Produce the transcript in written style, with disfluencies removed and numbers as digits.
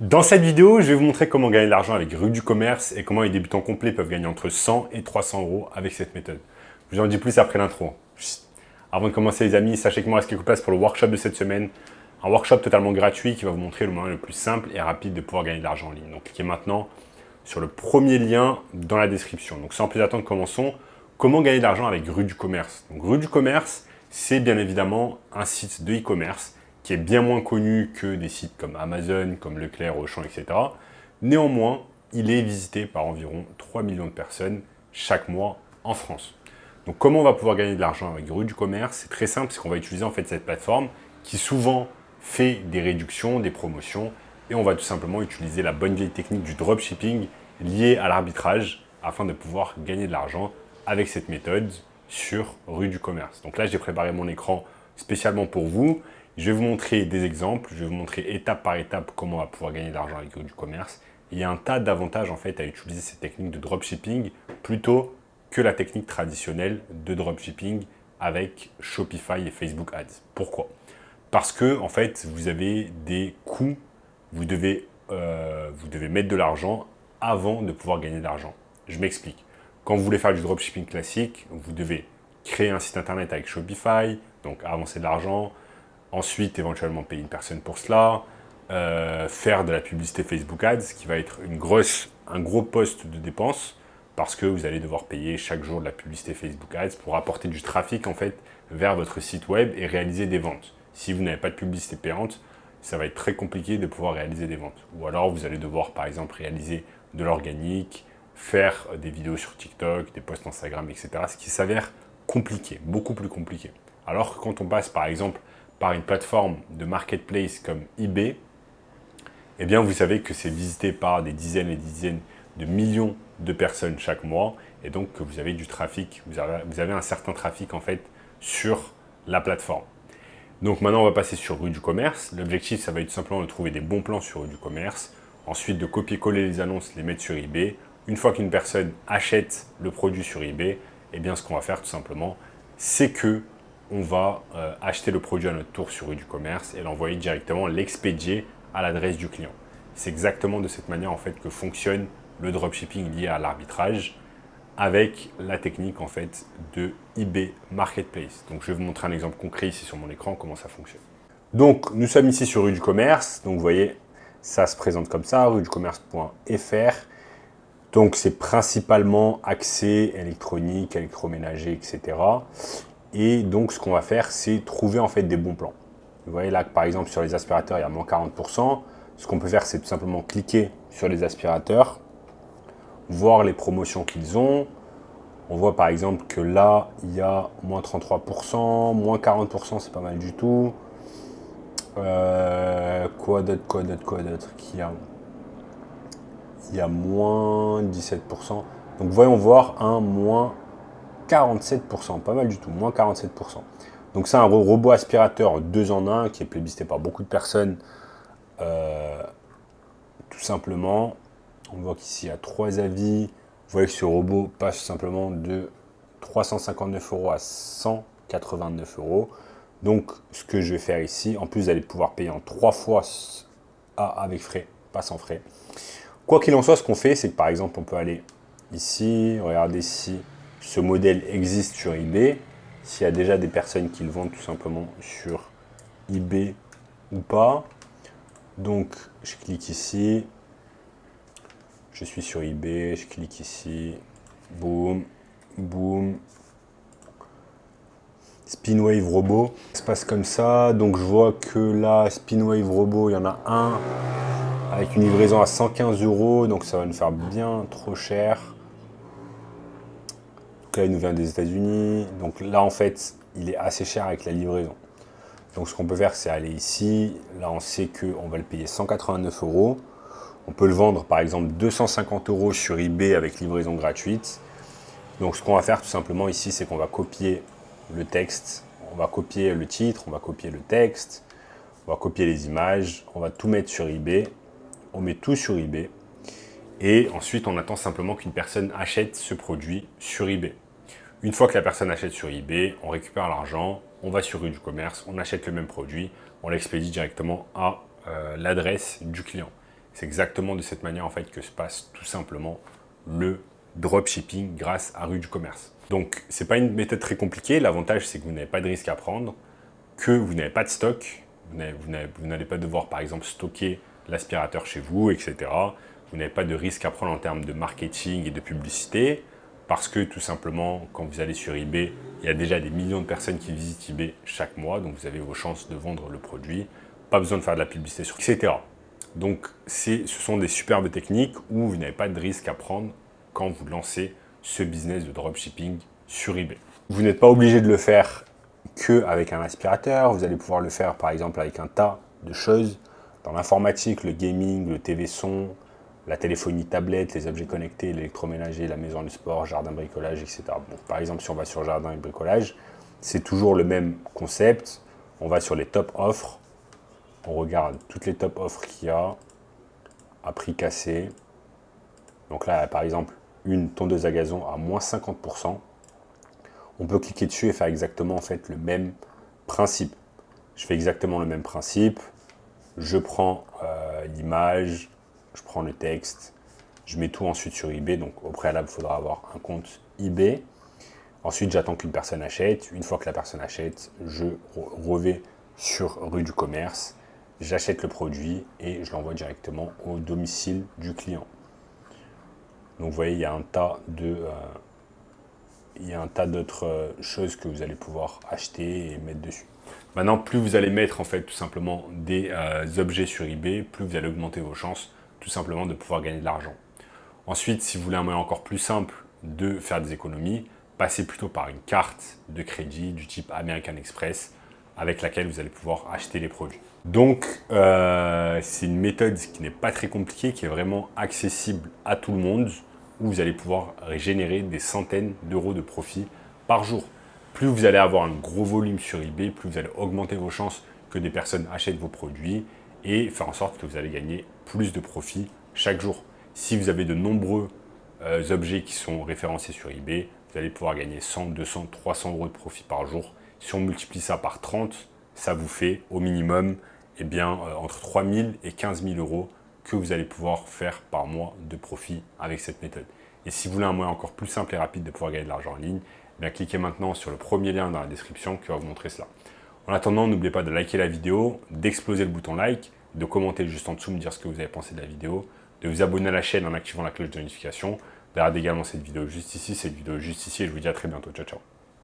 Dans cette vidéo, je vais vous montrer comment gagner de l'argent avec Rue du Commerce et comment les débutants complets peuvent gagner entre 100 et 300 euros avec cette méthode. Je vous en dis plus après l'intro. Avant de commencer les amis, sachez qu'il me reste quelques places pour le workshop de cette semaine. Un workshop totalement gratuit qui va vous montrer le moyen le plus simple et rapide de pouvoir gagner de l'argent en ligne. Donc cliquez maintenant sur le premier lien dans la description. Donc sans plus attendre, commençons. Comment gagner de l'argent avec Rue du Commerce? Donc Rue du Commerce, c'est bien évidemment un site de e-commerce qui est bien moins connu que des sites comme Amazon, comme Leclerc, Auchan, etc. Néanmoins, il est visité par environ 3 millions de personnes chaque mois en France. Donc comment on va pouvoir gagner de l'argent avec Rue du Commerce? C'est très simple, c'est qu'on va utiliser en fait cette plateforme qui souvent fait des réductions, des promotions, et on va tout simplement utiliser la bonne vieille technique du dropshipping liée à l'arbitrage afin de pouvoir gagner de l'argent avec cette méthode sur Rue du Commerce. Donc là, j'ai préparé mon écran spécialement pour vous. Je vais vous montrer des exemples, je vais vous montrer étape par étape comment on va pouvoir gagner de l'argent avec Rue du Commerce. Il y a un tas d'avantages en fait à utiliser cette technique de dropshipping plutôt que la technique traditionnelle de dropshipping avec Shopify et Facebook Ads. Pourquoi? Parce que en fait, vous avez des coûts, vous devez mettre de l'argent avant de pouvoir gagner de l'argent. Je m'explique. Quand vous voulez faire du dropshipping classique, vous devez créer un site internet avec Shopify, donc avancer de l'argent. Ensuite, éventuellement payer une personne pour cela, faire de la publicité Facebook Ads, qui va être un gros poste de dépenses, parce que vous allez devoir payer chaque jour de la publicité Facebook Ads pour apporter du trafic en fait vers votre site web et réaliser des ventes. Si vous n'avez pas de publicité payante, ça va être très compliqué de pouvoir réaliser des ventes. Ou alors vous allez devoir par exemple réaliser de l'organique, faire des vidéos sur TikTok, des posts Instagram, etc. Ce qui s'avère compliqué, beaucoup plus compliqué. Alors que quand on passe par exemple par une plateforme de marketplace comme eBay, eh bien vous savez que c'est visité par des dizaines et des dizaines de millions de personnes chaque mois, et donc que vous avez du trafic, vous avez un certain trafic en fait sur la plateforme. Donc maintenant on va passer sur Rue du Commerce. L'objectif ça va être tout simplement de trouver des bons plans sur Rue du Commerce, ensuite de copier-coller les annonces, les mettre sur eBay. Une fois qu'une personne achète le produit sur eBay, eh bien ce qu'on va faire tout simplement, c'est que on va acheter le produit à notre tour sur Rue du Commerce et l'envoyer directement, l'expédier à l'adresse du client. C'est exactement de cette manière en fait que fonctionne le dropshipping lié à l'arbitrage avec la technique en fait de eBay Marketplace. Donc je vais vous montrer un exemple concret ici sur mon écran comment ça fonctionne. Donc nous sommes ici sur Rue du Commerce. Donc vous voyez, ça se présente comme ça, rueducommerce.fr. Donc c'est principalement accès électronique, électroménager, etc. Et donc, ce qu'on va faire, c'est trouver en fait des bons plans. Vous voyez là, par exemple, sur les aspirateurs, il y a moins 40%. Ce qu'on peut faire, c'est tout simplement cliquer sur les aspirateurs, voir les promotions qu'ils ont. On voit par exemple que là, il y a moins 33%, moins 40%, c'est pas mal du tout. Quoi d'autre qu'il y a? Il y a moins 17%. Donc, voyons voir un moins 47%, pas mal du tout, moins 47%. Donc c'est un robot aspirateur 2 en 1 qui est plébiscité par beaucoup de personnes, tout simplement. On voit qu'ici il y a 3 avis. Vous voyez que ce robot passe simplement de 359 euros à 189 euros. Donc ce que je vais faire ici, en plus vous allez pouvoir payer en 3 fois avec frais, pas sans frais. Quoi qu'il en soit, ce qu'on fait, c'est que par exemple on peut aller ici, regardez si ce modèle existe sur eBay, s'il y a déjà des personnes qui le vendent tout simplement sur eBay ou pas. Donc je clique ici, je suis sur eBay, je clique ici, boum, boum. Spinwave Robot, ça se passe comme ça. Donc je vois que là, Spinwave Robot, il y en a un avec une livraison à 115 euros, donc ça va nous faire bien trop cher. Donc là, il nous vient des États-Unis. Donc là, en fait, il est assez cher avec la livraison. Donc ce qu'on peut faire, c'est aller ici. Là, on sait qu'on va le payer 189 euros. On peut le vendre, par exemple, 250 euros sur eBay avec livraison gratuite. Donc ce qu'on va faire tout simplement ici, c'est qu'on va copier le texte. On va copier le titre, on va copier le texte. On va copier les images. On va tout mettre sur eBay. On met tout sur eBay. Et ensuite, on attend simplement qu'une personne achète ce produit sur eBay. Une fois que la personne achète sur eBay, on récupère l'argent, on va sur Rue du Commerce, on achète le même produit, on l'expédie directement à l'adresse du client. C'est exactement de cette manière en fait que se passe tout simplement le dropshipping grâce à Rue du Commerce. Donc, ce n'est pas une méthode très compliquée. L'avantage, c'est que vous n'avez pas de risque à prendre, que vous n'avez pas de stock. Vous n'allez pas devoir, par exemple, stocker l'aspirateur chez vous, etc. Vous n'avez pas de risque à prendre en termes de marketing et de publicité, parce que tout simplement, quand vous allez sur eBay, il y a déjà des millions de personnes qui visitent eBay chaque mois, donc vous avez vos chances de vendre le produit. Pas besoin de faire de la publicité sur etc. Donc, ce sont des superbes techniques où vous n'avez pas de risque à prendre quand vous lancez ce business de dropshipping sur eBay. Vous n'êtes pas obligé de le faire qu'avec un aspirateur, vous allez pouvoir le faire par exemple avec un tas de choses dans l'informatique, le gaming, le TV son, la téléphonie tablette, les objets connectés, l'électroménager, la maison, le sport, jardin, bricolage, etc. Bon, par exemple, si on va sur jardin et bricolage, c'est toujours le même concept. On va sur les top offres, on regarde toutes les top offres qu'il y a à prix cassé. Donc là, par exemple, une tondeuse à gazon à moins 50%. On peut cliquer dessus et faire exactement en fait le même principe. Je fais exactement le même principe. Je prends l'image, je prends le texte, je mets tout ensuite sur eBay. Donc au préalable, il faudra avoir un compte eBay. Ensuite, j'attends qu'une personne achète. Une fois que la personne achète, je revais sur Rue du Commerce, j'achète le produit et je l'envoie directement au domicile du client. Donc vous voyez, il y a un tas d'autres choses que vous allez pouvoir acheter et mettre dessus. Maintenant, plus vous allez mettre en fait tout simplement des objets sur eBay, plus vous allez augmenter vos chances tout simplement de pouvoir gagner de l'argent. Ensuite, si vous voulez un moyen encore plus simple de faire des économies, passez plutôt par une carte de crédit du type American Express avec laquelle vous allez pouvoir acheter les produits. Donc, c'est une méthode qui n'est pas très compliquée, qui est vraiment accessible à tout le monde, où vous allez pouvoir générer des centaines d'euros de profit par jour. Plus vous allez avoir un gros volume sur eBay, plus vous allez augmenter vos chances que des personnes achètent vos produits et faire en sorte que vous allez gagner plus de profit chaque jour. Si vous avez de nombreux objets qui sont référencés sur eBay, vous allez pouvoir gagner 100, 200, 300 euros de profit par jour. Si on multiplie ça par 30, ça vous fait au minimum entre 3 000 et 15 000 euros que vous allez pouvoir faire par mois de profit avec cette méthode. Et si vous voulez un moyen encore plus simple et rapide de pouvoir gagner de l'argent en ligne, cliquez maintenant sur le premier lien dans la description qui va vous montrer cela. En attendant, n'oubliez pas de liker la vidéo, d'exploser le bouton like, de commenter juste en dessous, me dire ce que vous avez pensé de la vidéo, de vous abonner à la chaîne en activant la cloche de notification, de regarder également cette vidéo juste ici, et je vous dis à très bientôt. Ciao, ciao.